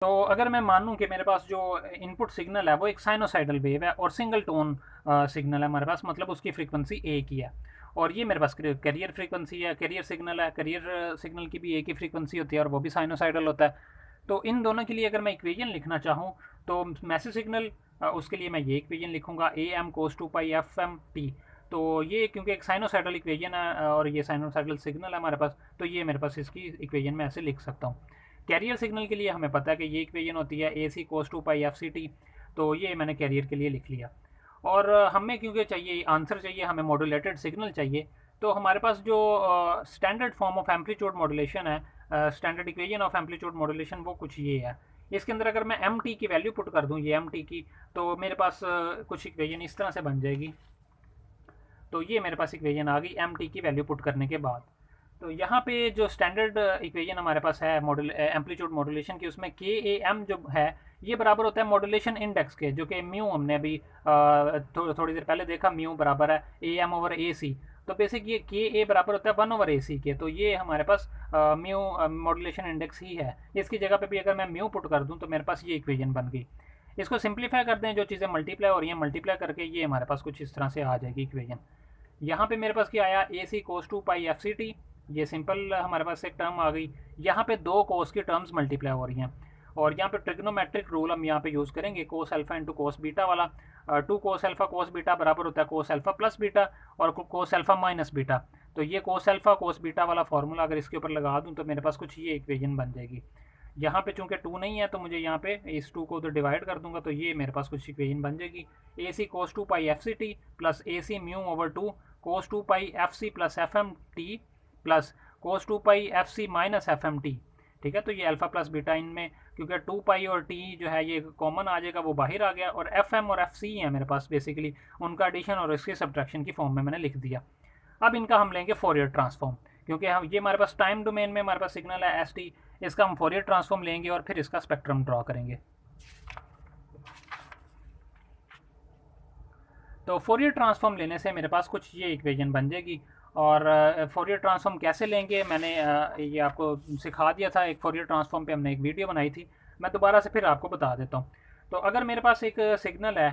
तो अगर मैं मानूँ कि मेरे पास जो इनपुट सिग्नल है वो एक साइनोसाइडल वेव है और सिंगल टोन सिग्नल है हमारे पास, मतलब उसकी फ्रीक्वेंसी एक ही है, और ये मेरे पास कैरियर फ्रीक्वेंसी है, कैरियर सिग्नल है, कैरियर सिग्नल की भी एक ही फ्रीक्वेंसी होती है और वो भी साइनोसाइडल होता है। तो इन दोनों के लिए अगर मैं इक्वेशन लिखना चाहूँ तो मैसेज सिग्नल, उसके लिए मैं ये इक्वेशन लिखूँगा A M cos two pi F M T. तो ये क्योंकि एक साइनोसाइडल इक्वेशन है और ये साइनोसाइडल सिग्नल है हमारे पास, तो ये मेरे पास इसकी इक्वेशन में ऐसे लिख सकता हूँ। कैरियर सिग्नल के लिए हमें पता है कि ये इक्वेशन होती है A C cos two pi F C T, तो ये मैंने कैरियर के लिए लिख लिया। और हमें क्योंकि चाहिए आंसर चाहिए, हमें मॉड्यूलेटेड सिग्नल चाहिए, तो हमारे पास जो standard form of amplitude modulation है, standard equation of amplitude modulation, वो कुछ ये है। इसके अंदर अगर मैं एम टी की वैल्यू पुट कर दूँ, ये एम टी की, तो मेरे पास कुछ इक्वेशन इस तरह से बन जाएगी। तो ये मेरे पास इक्वेशन आ गई एम टी की वैल्यू पुट करने के बाद। तो यहाँ पे जो स्टैंडर्ड इक्वेशन हमारे पास है मॉडल एम्पलीट्यूड मॉड्यूलेशन की, उसमें के ए एम जो है ये बराबर होता है मॉड्यूलेशन इंडेक्स के, जो कि म्यू हमने अभी थोड़ी देर पहले देखा, म्यू बराबर है ए एम ओवर ए सी। तो बेसिक ये के ए बराबर होता है 1 ओवर ए सी के, तो ये हमारे पास म्यू मॉड्यूलेशन इंडेक्स ही है। इसकी जगह पे भी अगर मैं म्यू पुट कर दूँ तो मेरे पास ये इक्वेशन बन गई। इसको सिंप्लीफाई करते हैं, जो चीज़ें मल्टीप्लाई हो रही हैं मल्टीप्लाई करके ये हमारे पास कुछ इस तरह से आ जाएगी इक्वेशन। यहाँ पे मेरे पास क्या आया, A C cos two pi F C T, ये सिंपल हमारे पास एक टर्म आ गई। यहाँ पे दो कोस की टर्म्स मल्टीप्लाई हो रही हैं, और यहाँ पे ट्रिग्नोमेट्रिक रूल हम यहाँ पे यूज़ करेंगे, cos alpha into cos beta वाला। 2 कोस अल्फा कोस बीटा बराबर होता है कोस अल्फा प्लस बीटा और कोस अल्फा माइनस बीटा। तो ये कोस अल्फा कोस बीटा वाला फॉर्मूला अगर इसके ऊपर लगा दूँ तो मेरे पास कुछ ये इक्वेशन बन जाएगी। यहाँ पे चूंकि 2 नहीं है तो मुझे यहाँ पे इस 2 को तो डिवाइड कर दूंगा, तो ये मेरे पास कुछ इक्वेशन बन जाएगी। A C cos two pi F C T plus A C mu over 2 cos two pi F C plus F M T plus cos two pi F C minus F M T. ठीक है, तो ये alpha plus beta इनमें, क्योंकि 2 पाई और T जो है ये कॉमन आ जाएगा, वो बाहर आ गया, और एफ एम और एफ सी है मेरे पास बेसिकली, उनका एडिशन और इसके सब्ट्रैक्शन की फॉर्म में मैंने लिख दिया। अब इनका हम लेंगे फोरियर ट्रांसफॉर्म, क्योंकि हम ये हमारे पास टाइम डोमेन में हमारे पास सिग्नल है एस टी, इसका हम फोरियर ट्रांसफॉर्म लेंगे और फिर इसका स्पेक्ट्रम ड्रॉ करेंगे। तो फोरियर ट्रांसफॉर्म लेने से मेरे पास कुछ ये इक्वेशन बन जाएगी। और फोरियर ट्रांसफॉर्म कैसे लेंगे मैंने ये आपको सिखा दिया था, एक फोरियर ट्रांसफॉर्म पे हमने एक वीडियो बनाई थी, मैं दोबारा से फिर आपको बता देता हूँ। तो अगर मेरे पास एक सिग्नल है,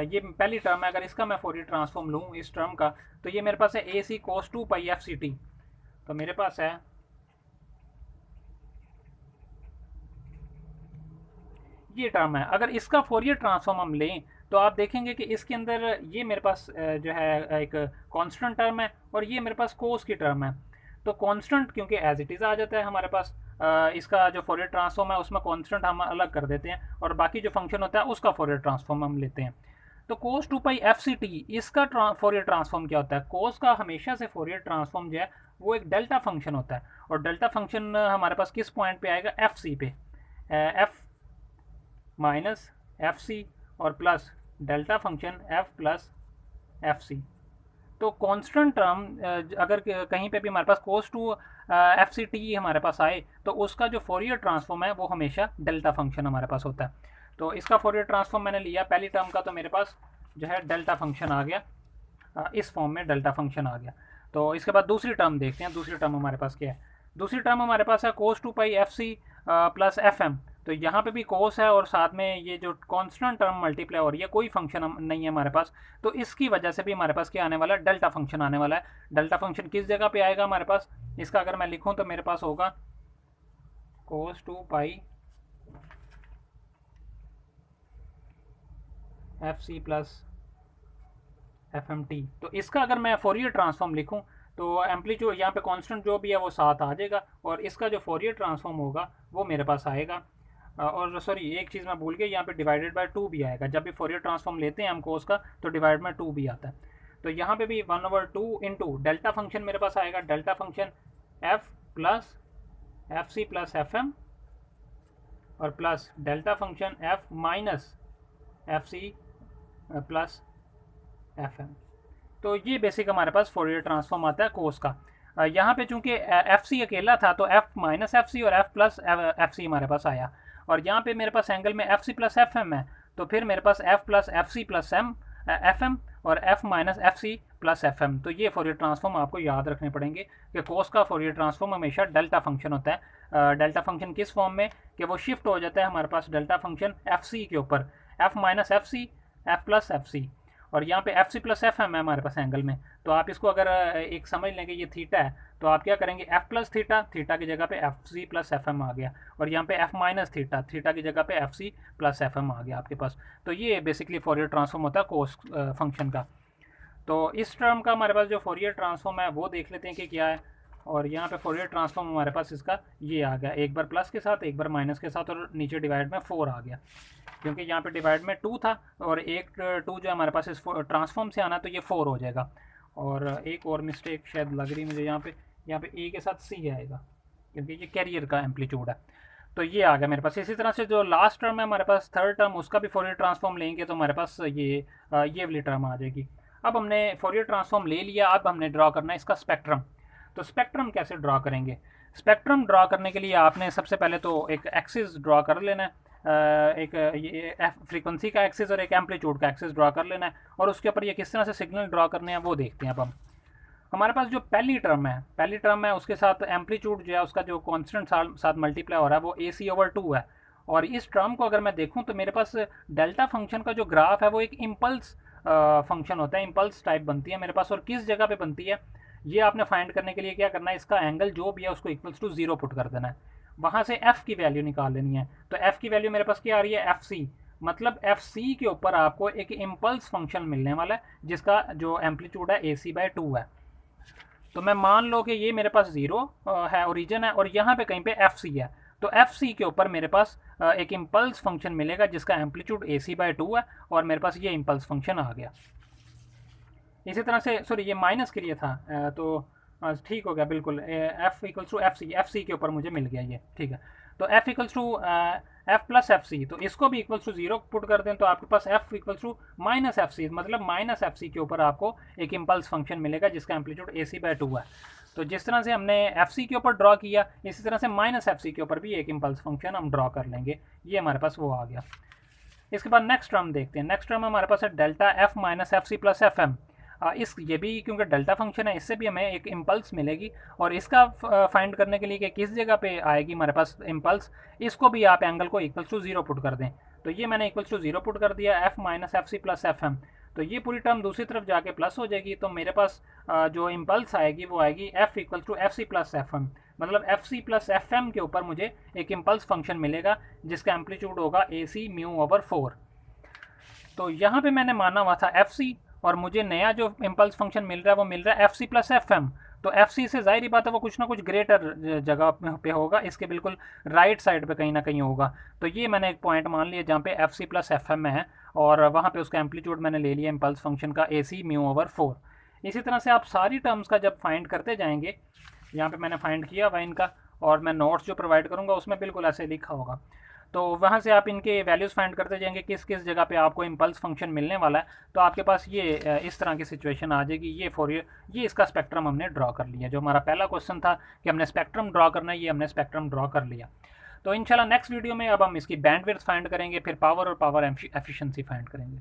ये पहली टर्म है, अगर इसका मैं फोरियर ट्रांसफॉर्म लूँ इस टर्म का, तो ये मेरे पास है A C cos two pi F C T. तो मेरे पास है ये टर्म है, अगर इसका फोरियर ट्रांसफॉर्म हम लें तो आप देखेंगे कि इसके अंदर ये मेरे पास जो है एक कांस्टेंट टर्म है और ये मेरे पास कोस की टर्म है। तो कांस्टेंट क्योंकि एज इट इज़ आ जाता है हमारे पास, इसका जो फोरियर ट्रांसफॉर्म है उसमें कांस्टेंट हम अलग कर देते हैं और बाकी जो फंक्शन होता है उसका फोरियर ट्रांसफॉर्म हम लेते हैं। तो cos two pi F C T, इसका फोरियर ट्रांसफॉर्म क्या होता है, कोस का हमेशा से फोरियर ट्रांसफॉर्म जो है वो एक डेल्टा फंक्शन होता है, और डेल्टा फंक्शन हमारे पास किस पॉइंट पे आएगा, एफ सी पे, एफ माइनस एफ सी और plus delta function F plus F C. तो कांस्टेंट टर्म अगर कहीं पे भी हमारे पास cos two F C T हमारे पास आए तो उसका जो फोरियर ट्रांसफॉर्म है वो हमेशा डेल्टा फंक्शन हमारे पास होता है। तो इसका फोरियर ट्रांसफॉर्म मैंने लिया पहली टर्म का, तो मेरे पास जो है डेल्टा फंक्शन आ गया, इस फॉर्म में डेल्टा फंक्शन आ गया। तो इसके बाद दूसरी टर्म देखते हैं, दूसरी टर्म हमारे पास क्या है। दूसरी टर्म हमारे पास है cos two pi F C plus F M. तो यहाँ पे भी कोस है और साथ में ये जो कांस्टेंट टर्म मल्टीप्लाई हो रही है, कोई फंक्शन नहीं है हमारे पास, तो इसकी वजह से भी हमारे पास क्या आने वाला है, डेल्टा फंक्शन आने वाला है। डेल्टा फंक्शन किस जगह पे आएगा हमारे पास, इसका अगर मैं लिखूँ तो मेरे पास होगा cos two pi F C plus F M T. तो इसका अगर मैं फोरियर ट्रांसफॉर्म लिखूँ तो एम्पलीट्यूड यहाँ पे कांस्टेंट जो भी है वो साथ आ जाएगा, और इसका जो फोरियर ट्रांसफॉर्म होगा वो मेरे पास आएगा। और सॉरी एक चीज़ मैं भूल गया, यहाँ पे डिवाइडेड बाय 2 भी आएगा, जब भी फोरियर ट्रांसफॉर्म लेते हैं हम कोस का तो डिवाइड में 2 भी आता है। तो यहाँ पे भी 1/2 इंटू डेल्टा फंक्शन मेरे पास आएगा, delta function F plus F C plus F M और plus delta function F minus F C plus F M. तो ये बेसिक हमारे पास फोरियर ट्रांसफॉर्म आता है कोस का। यहाँ पे चूंकि एफ सी अकेला था तो एफ माइनस एफ सी और एफ प्लस एफ सी हमारे पास आया, और यहाँ पे मेरे पास एंगल में F C plus F M है, तो फिर मेरे पास F plus F C plus M F M और F minus F C plus F M. तो ये फोरियर ट्रांसफॉर्म आपको याद रखने पड़ेंगे कि कोस का फोरियर ट्रांसफॉर्म हमेशा डेल्टा फंक्शन होता है। डेल्टा फंक्शन किस फॉर्म में कि वो शिफ्ट हो जाता है हमारे पास डेल्टा फंक्शन एफ सी के ऊपर, F minus F C, F plus F C, और यहाँ पे F C plus F M है हमारे पास एंगल में। तो आप इसको अगर एक समझ लेंगे ये थीटा है, तो आप क्या करेंगे, एफ प्लस थीटा, थीटा की जगह पे F C plus F M आ गया, और यहाँ पे एफ माइनस थीटा, थीटा की जगह पे F C plus F M आ गया आपके पास। तो ये बेसिकली फोरियर ट्रांसफॉर्म होता है कोस फंक्शन का। तो इस टर्म का हमारे पास जो फोरियर ट्रांसफॉर्म है वो देख लेते हैं कि क्या है। और यहाँ पे फोरियर ट्रांसफॉर्म हमारे पास इसका ये आ गया, एक बार प्लस के साथ, एक बार माइनस के साथ, और नीचे डिवाइड में 4 आ गया, क्योंकि यहाँ पे डिवाइड में 2 था और एक 2 जो हमारे पास इस ट्रांसफॉर्म से आना, तो ये 4 हो जाएगा। और एक और मिस्टेक शायद लग रही मुझे, यहाँ पे ए के साथ सी आएगा, क्योंकि ये कैरियर का एम्पलीट्यूड है। तो ये आ गया मेरे पास। इसी तरह से जो लास्ट टर्म है हमारे पास, थर्ड टर्म, उसका भी फोरियर ट्रांसफॉर्म लेंगे तो हमारे पास ये वाली टर्म आ जाएगी। अब हमने फोरियर ट्रांसफॉर्म ले लिया, अब हमने ड्रॉ करना है इसका स्पेक्ट्रम। तो स्पेक्ट्रम कैसे ड्रॉ करेंगे? स्पेक्ट्रम ड्रॉ करने के लिए आपने सबसे पहले तो एक एक्सिस ड्रॉ कर लेना है, एक ये फ्रीक्वेंसी का एक्सिस और एक एम्पलीट्यूड का एक्सिस ड्रॉ कर लेना है, और उसके ऊपर ये किस तरह से सिग्नल ड्रॉ करने हैं वो देखते हैं। अब हम हमारे पास जो पहली टर्म है उसके साथ एम्पलीट्यूड जो है उसका जो कांस्टेंट साथ मल्टीप्लाई हो रहा है वो ए सी ओवर 2 है। और इस टर्म को अगर मैं देखूं तो मेरे पास डेल्टा फंक्शन का जो ग्राफ है वो एक इम्पल्स फंक्शन होता है, इम्पल्स टाइप बनती है मेरे पास। और किस जगह पे बनती है ये आपने फाइंड करने के लिए क्या करना है, इसका एंगल जो भी है उसको इक्वल्स टू 0 पुट कर देना है, वहाँ से एफ़ की वैल्यू निकाल लेनी है। तो एफ़ की वैल्यू मेरे पास क्या आ रही है, एफ सी, मतलब एफ सी के ऊपर आपको एक इम्पल्स फंक्शन मिलने वाला है जिसका जो एम्पलीट्यूड है ए सी बाय 2 है। तो मैं मान लो कि ये मेरे पास 0 है, ओरिजिन है, और यहाँ पे कहीं पे एफ सी है। तो एफ सी के ऊपर मेरे पास एक इम्पल्स फंक्शन मिलेगा जिसका एम्पलीट्यूड ए सी बाय 2 है, और मेरे पास ये इम्पल्स फंक्शन आ गया। इसी तरह से, सॉरी ये माइनस के लिए था, तो ठीक हो गया बिल्कुल, F equals to F C के ऊपर मुझे मिल गया ये, ठीक है। तो F equals to F plus F C, तो इसको भी इक्वल्स टू 0 पुट कर दें तो आपके पास F equals to minus F C, मतलब माइनस एफ सी के ऊपर आपको एक इम्पल्स फंक्शन मिलेगा जिसका एम्पलीट्यूड ए सी बाय 2 है। तो जिस तरह से हमने एफ सी के ऊपर ड्रॉ किया, इसी तरह से माइनस एफ सी के ऊपर भी एक इम्पल्स फंक्शन हम ड्रॉ कर लेंगे। ये हमारे पास वो आ गया। इसके बाद नेक्स्ट टर्म देखते हैं। नेक्स्ट टर्म हमारे पास है delta F minus F C plus F M. ये भी क्योंकि डेल्टा फंक्शन है, इससे भी हमें एक इम्पल्स मिलेगी, और इसका फाइंड करने के लिए कि किस जगह पे आएगी हमारे पास इम्पल्स, इसको भी आप एंगल को इक्वल्स टू 0 पुट कर दें। तो ये मैंने इक्वल्स टू 0 पुट कर दिया, F minus F C plus F M. तो ये पूरी टर्म दूसरी तरफ जाके प्लस हो जाएगी, तो मेरे पास जो इम्पल्स आएगी वो आएगी F equals to F C plus F M, मतलब F C plus F M के ऊपर मुझे एक इम्पल्स फंक्शन मिलेगा जिसका एम्पलीट्यूड होगा ए सी म्यू ओवर 4। तो यहाँ पे मैंने माना हुआ था एफ सी, और मुझे नया जो इम्पल्स फंक्शन मिल रहा है वो मिल रहा है F C plus F M. तो एफ सी से जाहिर बात है वो कुछ ना कुछ ग्रेटर जगह पे होगा, इसके बिल्कुल राइट साइड पे कहीं ना कहीं होगा। तो ये मैंने एक पॉइंट मान लिया जहाँ पे F C plus F M में है, और वहाँ पे उसका एम्पलीट्यूड मैंने ले लिया इम्पल्स फंक्शन का ए सी म्यू ओवर 4। इसी तरह से आप सारी टर्म्स का जब फाइंड करते जाएंगे, यहाँ पे मैंने फाइंड किया हुआ इनका, और मैं नोट्स जो प्रोवाइड करूँगा उसमें बिल्कुल ऐसे लिखा होगा। तो वहाँ से आप इनके वैल्यूज़ फाइंड करते जाएंगे किस किस जगह पे आपको इम्पल्स फंक्शन मिलने वाला है। तो आपके पास ये इस तरह की सिचुएशन आ जाएगी। ये इसका स्पेक्ट्रम हमने ड्रॉ कर लिया। जो हमारा पहला क्वेश्चन था कि हमने स्पेक्ट्रम ड्रॉ करना है, ये हमने स्पेक्ट्रम ड्रॉ कर लिया। तो इंशाल्लाह नेक्स्ट वीडियो में अब हम इसकी बैंडविड्थ फाइंड करेंगे, फिर पावर और पावर एफिशिएंसी फाइंड करेंगे।